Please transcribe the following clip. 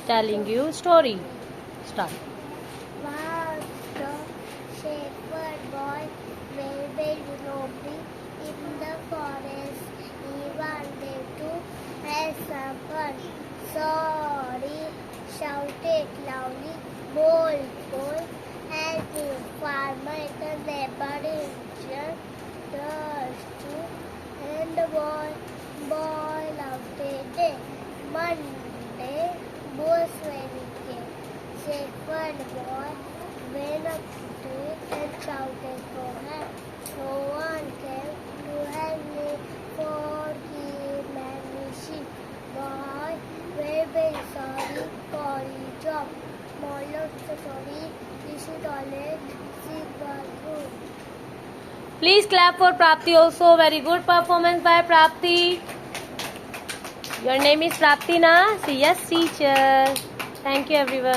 telling you story. Start. Was the shepherd boy very lonely in the forest? He wanted to have some fun. Sorry, shouted loudly. Boy, help me. Farmer in the neighboring thirst and the boy loved it. Monday was very came. Shepherd boy went up to it and shouted for help. No one came to help me, for he managed. Boy, very sorry for his job. Moral of the story: we should always seek bathroom. Please clap for Prapti also. Very good performance by Prapti. Your name is Prapti, na? Say yes, teacher. Thank you, everyone.